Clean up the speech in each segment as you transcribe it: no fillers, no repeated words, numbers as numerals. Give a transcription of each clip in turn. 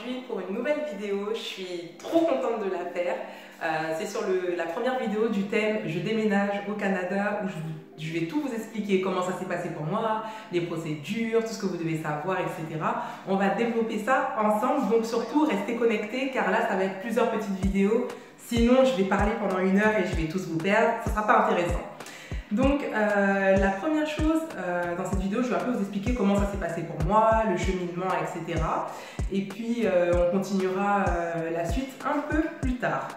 aujourd'hui pour une nouvelle vidéo. Je suis trop contente de la faire. C'est sur la première vidéo du thème « Je déménage au Canada » où je vais tout vous expliquer comment ça s'est passé pour moi, les procédures, tout ce que vous devez savoir, etc. On va développer ça ensemble, donc surtout restez connectés car là ça va être plusieurs petites vidéos. Sinon je vais parler pendant 1 heure et je vais tous vous perdre, ce ne sera pas intéressant. Donc la première chose dans cette vidéo, je vais un peu vous expliquer comment ça s'est passé pour moi, le cheminement, etc. Et puis on continuera la suite un peu plus tard.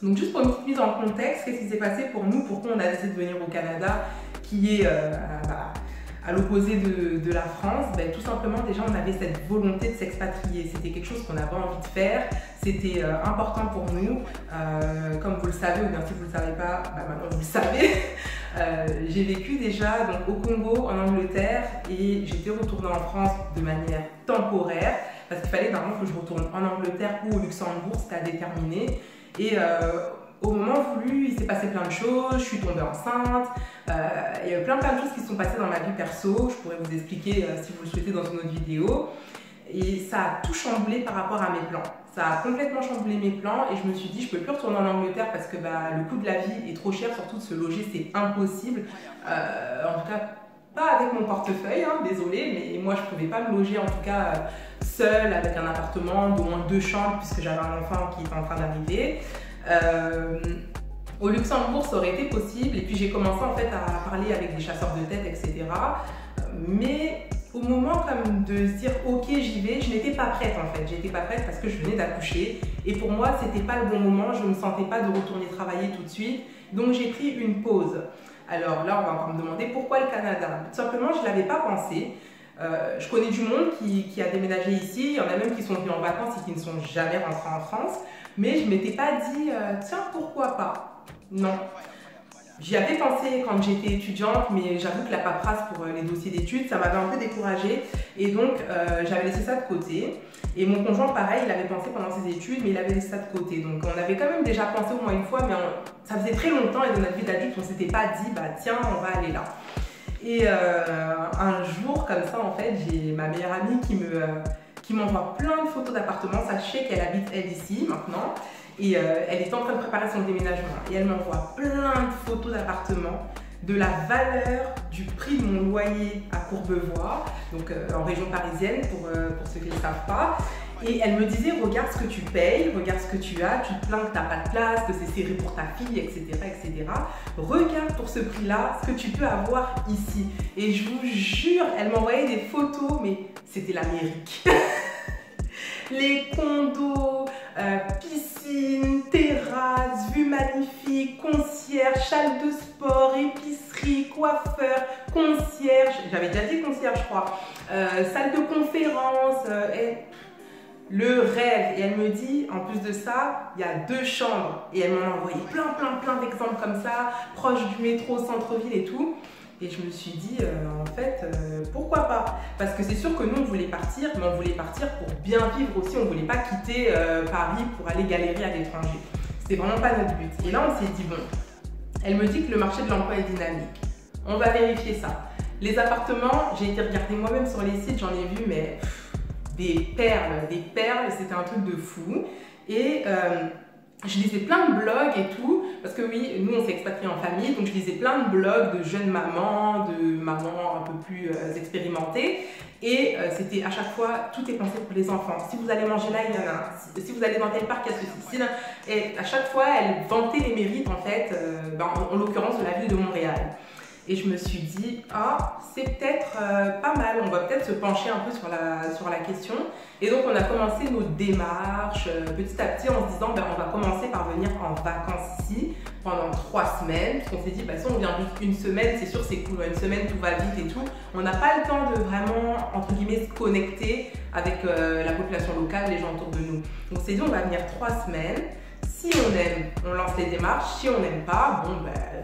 Donc juste pour une petite mise en contexte, qu'est-ce qui s'est passé pour nous, pourquoi on a décidé de venir au Canada, qui est à l'opposé de la France. Ben, tout simplement déjà on avait cette volonté de s'expatrier, c'était quelque chose qu'on avait envie de faire, c'était important pour nous, comme vous le savez, ou bien si vous ne le savez pas, ben, maintenant vous le savez. J'ai vécu déjà donc, au Congo, en Angleterre, et j'étais retournée en France de manière temporaire, parce qu'il fallait vraiment que je retourne en Angleterre ou au Luxembourg, c'était à déterminer. Et au moment voulu, il s'est passé plein de choses, je suis tombée enceinte, il y a eu plein de choses qui se sont passées dans ma vie perso, je pourrais vous expliquer si vous le souhaitez dans une autre vidéo. Et ça a tout chamboulé par rapport à mes plans. Ça a complètement chamboulé mes plans et je me suis dit je peux plus retourner en Angleterre parce que le coût de la vie est trop cher, surtout de se loger c'est impossible. En tout cas, pas avec mon portefeuille, hein, désolée, mais moi je pouvais pas me loger en tout cas seule avec un appartement d'au moins 2 chambres puisque j'avais un enfant qui était en train d'arriver. Au Luxembourg ça aurait été possible et puis j'ai commencé en fait à parler avec des chasseurs de tête, etc. Mais au moment comme de se dire ok j'y vais, je n'étais pas prête en fait, j'étais pas prête parce que je venais d'accoucher et pour moi c'était pas le bon moment, je ne me sentais pas de retourner travailler tout de suite, donc j'ai pris une pause. Alors là on va encore me demander pourquoi le Canada, tout simplement je ne l'avais pas pensé. Je connais du monde qui a déménagé ici, il y en a même qui sont venus en vacances et qui ne sont jamais rentrés en France, mais je ne m'étais pas dit tiens pourquoi pas, non. J'y avais pensé quand j'étais étudiante, mais j'avoue que la paperasse pour les dossiers d'études, ça m'avait un peu découragée. Et donc, j'avais laissé ça de côté. Et mon conjoint, pareil, il avait pensé pendant ses études, mais il avait laissé ça de côté. Donc, on avait quand même déjà pensé au moins une fois, mais ça faisait très longtemps et dans notre vie d'adulte, on ne s'était pas dit, bah tiens, on va aller là. Et un jour, comme ça, en fait, j'ai ma meilleure amie qui m'envoie plein de photos d'appartements. Sachez qu'elle habite, elle, ici, maintenant. Et elle est en train de préparer son déménagement et elle m'envoie plein de photos d'appartements, de la valeur du prix de mon loyer à Courbevoie, donc en région parisienne pour ceux qui ne le savent pas. Et elle me disait regarde ce que tu payes, regarde ce que tu as, tu te plains que tu n'as pas de place, que c'est serré pour ta fille, etc. etc. Regarde pour ce prix-là ce que tu peux avoir ici. Et je vous jure, elle m'envoyait des photos, mais c'était l'Amérique. Les condos, piscine, terrasse, vue magnifique, concierge, salle de sport, épicerie, coiffeur, concierge, j'avais déjà dit concierge je crois, salle de conférence, le rêve. Et elle me dit, en plus de ça, il y a 2 chambres. Et elle m'en a envoyé plein d'exemples comme ça, proche du métro, centre-ville et tout. Et je me suis dit, en fait, pourquoi pas? Parce que c'est sûr que nous, on voulait partir, mais on voulait partir pour bien vivre aussi. On ne voulait pas quitter Paris pour aller galérer à l'étranger. C'était vraiment pas notre but. Et là, on s'est dit, bon, elle me dit que le marché de l'emploi est dynamique. On va vérifier ça. Les appartements, j'ai été regarder moi-même sur les sites, j'en ai vu, mais des perles, c'était un truc de fou. Et je lisais plein de blogs et tout, parce que oui, nous on s'est expatriés en famille, donc je lisais plein de blogs de jeunes mamans, de mamans un peu plus expérimentées, et c'était à chaque fois, tout est pensé pour les enfants. Si vous allez manger là, il y en a un. Si vous allez dans tel parc, il y a ceci. Et à chaque fois, elle vantait les mérites en fait, en l'occurrence de la ville de Montréal. Et je me suis dit, ah, c'est peut-être pas mal, on va peut-être se pencher un peu sur la question. Et donc, on a commencé nos démarches petit à petit en se disant, on va commencer par venir en vacances ici pendant 3 semaines. Parce qu'on s'est dit, si on vient juste 1 semaine, c'est sûr, c'est cool. 1 semaine, tout va vite et tout. On n'a pas le temps de vraiment, entre guillemets, se connecter avec la population locale, les gens autour de nous. Donc, on s'est dit, on va venir 3 semaines. Si on aime, on lance les démarches. Si on n'aime pas, bon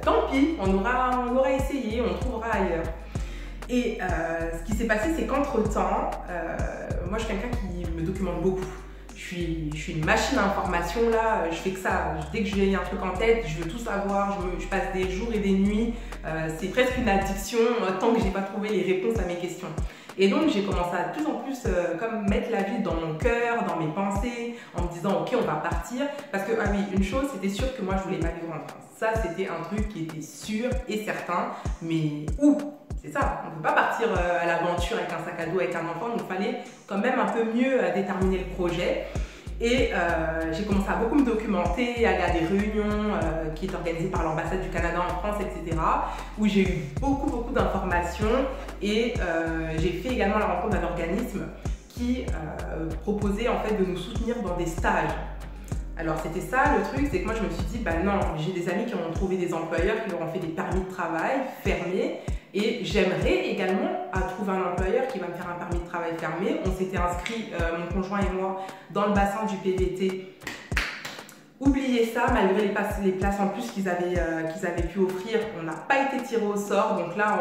tant pis, on aura essayé, on trouvera ailleurs. Et ce qui s'est passé, c'est qu'entre-temps, moi je suis quelqu'un qui me documente beaucoup. je suis une machine à information là, je fais que ça. Dès que j'ai un truc en tête, je veux tout savoir, je passe des jours et des nuits. C'est presque une addiction tant que j'ai pas trouvé les réponses à mes questions. Et donc j'ai commencé à de plus en plus comme mettre la vie dans mon cœur, dans mes pensées, en me disant ok, on va partir. Parce que ah oui, une chose, c'était sûr que moi je voulais pas vivre en France. Ça, c'était un truc qui était sûr et certain. Mais où? C'est ça, on ne peut pas partir à l'aventure avec un sac à dos, avec un enfant, donc il fallait quand même un peu mieux déterminer le projet. Et j'ai commencé à beaucoup me documenter, aller à des réunions qui étaient organisées par l'ambassade du Canada en France, etc. où j'ai eu beaucoup d'informations et j'ai fait également la rencontre d'un organisme qui proposait en fait de nous soutenir dans des stages. Alors c'était ça le truc, c'est que moi je me suis dit, bah non, j'ai des amis qui ont trouvé des employeurs, qui leur ont fait des permis de travail fermés et j'aimerais également trouver un employeur qui va me faire un permis de travail fermé. On s'était inscrits, mon conjoint et moi, dans le bassin du PVT. Oubliez ça, malgré les places en plus qu'ils avaient pu offrir, on n'a pas été tiré au sort. Donc là,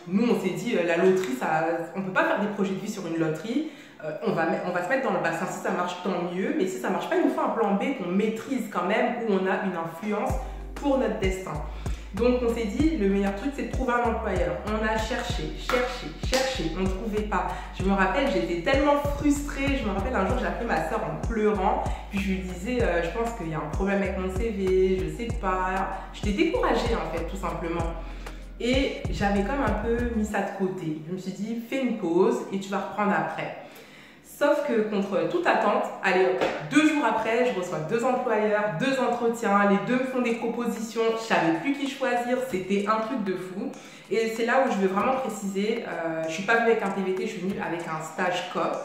nous on s'est dit, la loterie, on ne peut pas faire des projets de vie sur une loterie. On va se mettre dans le bassin, si ça marche tant mieux, mais si ça marche pas, il nous faut un plan B qu'on maîtrise quand même, où on a une influence pour notre destin. Donc on s'est dit, le meilleur truc c'est de trouver un employeur. On a cherché, on ne trouvait pas. Je me rappelle, j'étais tellement frustrée, je me rappelle un jour j'ai appelé ma soeur en pleurant, puis je lui disais, je pense qu'il y a un problème avec mon CV, je sais pas. J'étais découragée en fait, tout simplement. Et j'avais comme un peu mis ça de côté. Je me suis dit, fais une pause et tu vas reprendre après. Sauf que contre toute attente, allez, 2 jours après, je reçois 2 employeurs, 2 entretiens, les 2 me font des propositions, je ne savais plus qui choisir, c'était un truc de fou. Et c'est là où je veux vraiment préciser, je ne suis pas venue avec un PVT, je suis venue avec un stage COP.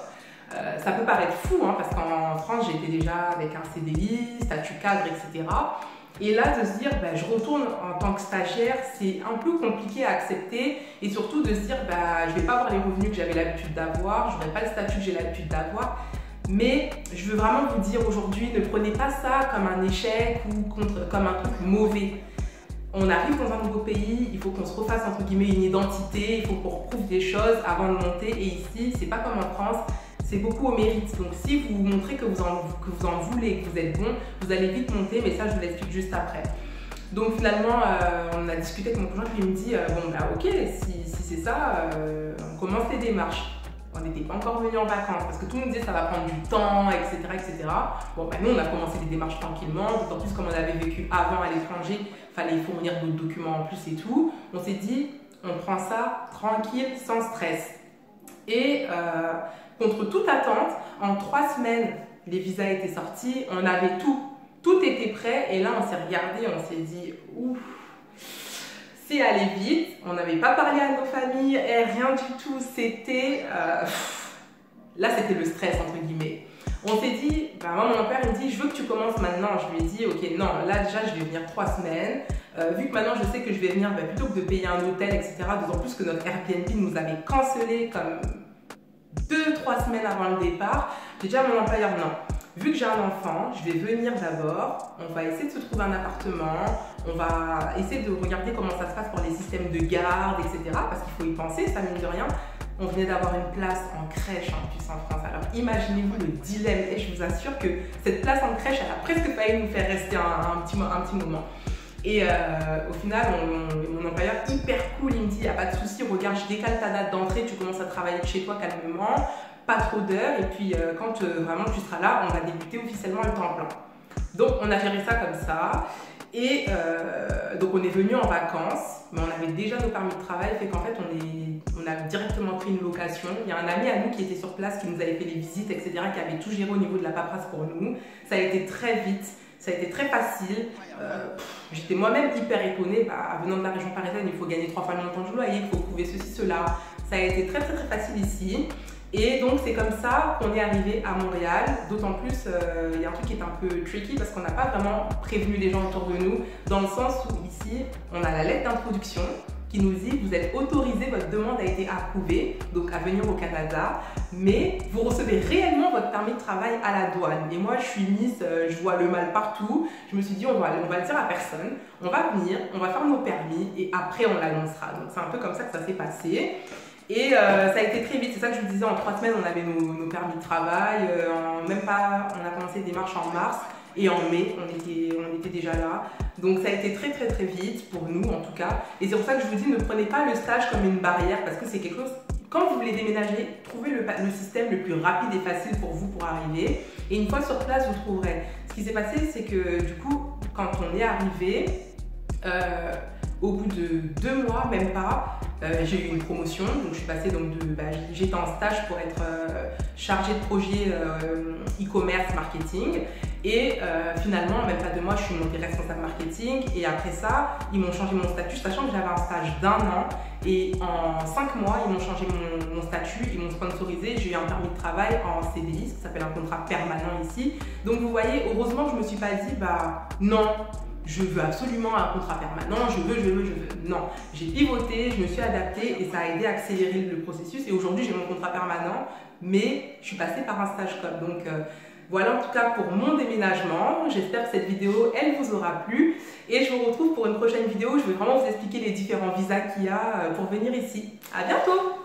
Ça peut paraître fou, hein, parce qu'en France, j'étais déjà avec un CDI, statut cadre, etc. Et là, de se dire, bah, je retourne en tant que stagiaire, c'est un peu compliqué à accepter. Et surtout de se dire, bah, je ne vais pas avoir les revenus que j'avais l'habitude d'avoir, je n'aurai pas le statut que j'ai l'habitude d'avoir. Mais je veux vraiment vous dire aujourd'hui, ne prenez pas ça comme un échec ou comme un truc mauvais. On arrive dans un nouveau pays, il faut qu'on se refasse entre guillemets une identité, il faut qu'on reprouve des choses avant de monter. Et ici, c'est pas comme en France. C'est beaucoup au mérite. Donc si vous montrez que vous en voulez, que vous êtes bon, vous allez vite monter, mais ça je vous l'explique juste après. Donc finalement, on a discuté avec mon conjoint, puis il me dit, bon bah ok, si c'est ça, on commence les démarches. On n'était pas encore venus en vacances, parce que tout le monde disait ça va prendre du temps, etc. etc. Bon bah nous on a commencé les démarches tranquillement, d'autant plus comme on avait vécu avant à l'étranger, il fallait fournir d'autres documents en plus et tout. On s'est dit, on prend ça tranquille, sans stress. Et contre toute attente, en 3 semaines, les visas étaient sortis, on avait tout était prêt. Et là, on s'est regardé, on s'est dit, ouf, c'est allé vite. On n'avait pas parlé à nos familles, et rien du tout. C'était, là, c'était le stress entre guillemets. On s'est dit, bah, moi, mon père, il me dit, je veux que tu commences maintenant. Je lui ai dit, ok, non, là déjà, je vais venir 3 semaines. Vu que maintenant je sais que je vais venir, bah, plutôt que de payer un hôtel, etc., d'autant plus que notre Airbnb nous avait cancellé comme 2-3 semaines avant le départ, j'ai dit à mon employeur non. Vu que j'ai un enfant, je vais venir d'abord, on va essayer de se trouver un appartement, on va essayer de regarder comment ça se passe pour les systèmes de garde, etc. Parce qu'il faut y penser, ça mine de rien. On venait d'avoir une place en crèche en plus en France. Alors imaginez-vous le dilemme, et je vous assure que cette place en crèche, elle a presque failli nous faire rester un petit moment. Et au final, mon employeur hyper cool, il me dit, il n'y a pas de souci, regarde, je décale ta date d'entrée, tu commences à travailler de chez toi calmement, pas trop d'heures, et puis quand vraiment tu seras là, on va débuter officiellement le temps plein. Donc on a géré ça comme ça, et donc on est venu en vacances, mais on avait déjà nos permis de travail, fait qu'en fait on a directement pris une location. Il y a un ami à nous qui était sur place, qui nous avait fait les visites, etc., qui avait tout géré au niveau de la paperasse pour nous. Ça a été très vite. Ça a été très facile. J'étais moi-même hyper étonnée. Venant de la région parisienne, il faut gagner 3 fois le montant du loyer, il faut prouver ceci, cela. Ça a été très facile ici. Et donc c'est comme ça qu'on est arrivé à Montréal. D'autant plus, il y a un truc qui est un peu tricky parce qu'on n'a pas vraiment prévenu les gens autour de nous. Dans le sens où ici, on a la lettre d'introduction qui nous dit vous êtes autorisé, votre demande a été approuvée, donc à venir au Canada, mais vous recevez réellement votre permis de travail à la douane. Et moi, je suis Miss, je vois le mal partout. Je me suis dit, on va le dire à personne, on va venir, on va faire nos permis et après on l'annoncera. Donc c'est un peu comme ça que ça s'est passé. Et ça a été très vite, c'est ça que je vous disais, en 3 semaines on avait nos permis de travail, même pas, on a commencé des démarches en mars et en mai on était déjà là. Donc ça a été très vite pour nous en tout cas. Et c'est pour ça que je vous dis, ne prenez pas le stage comme une barrière parce que c'est quelque chose, quand vous voulez déménager, trouvez le système le plus rapide et facile pour vous pour arriver. Et une fois sur place, vous trouverez. Ce qui s'est passé, c'est que du coup, quand on est arrivé, au bout de 2 mois, même pas, j'ai eu une promotion. Donc je suis passée j'étais en stage pour être chargée de projet e-commerce marketing. Et finalement, en même pas 2 mois, je suis montée responsable marketing. Et après ça, ils m'ont changé mon statut, sachant que j'avais un stage d'1 an. Et en 5 mois, ils m'ont changé mon statut, ils m'ont sponsorisé. J'ai eu un permis de travail en CDI, ça s'appelle un contrat permanent ici. Donc vous voyez, heureusement que je me suis pas dit, non, je veux absolument un contrat permanent, je veux. Non, j'ai pivoté, je me suis adaptée et ça a aidé à accélérer le processus. Et aujourd'hui, j'ai mon contrat permanent, mais je suis passée par un stage code. Donc voilà en tout cas pour mon déménagement. J'espère que cette vidéo, elle vous aura plu. Et je vous retrouve pour une prochaine vidéo où je vais vraiment vous expliquer les différents visas qu'il y a pour venir ici. À bientôt!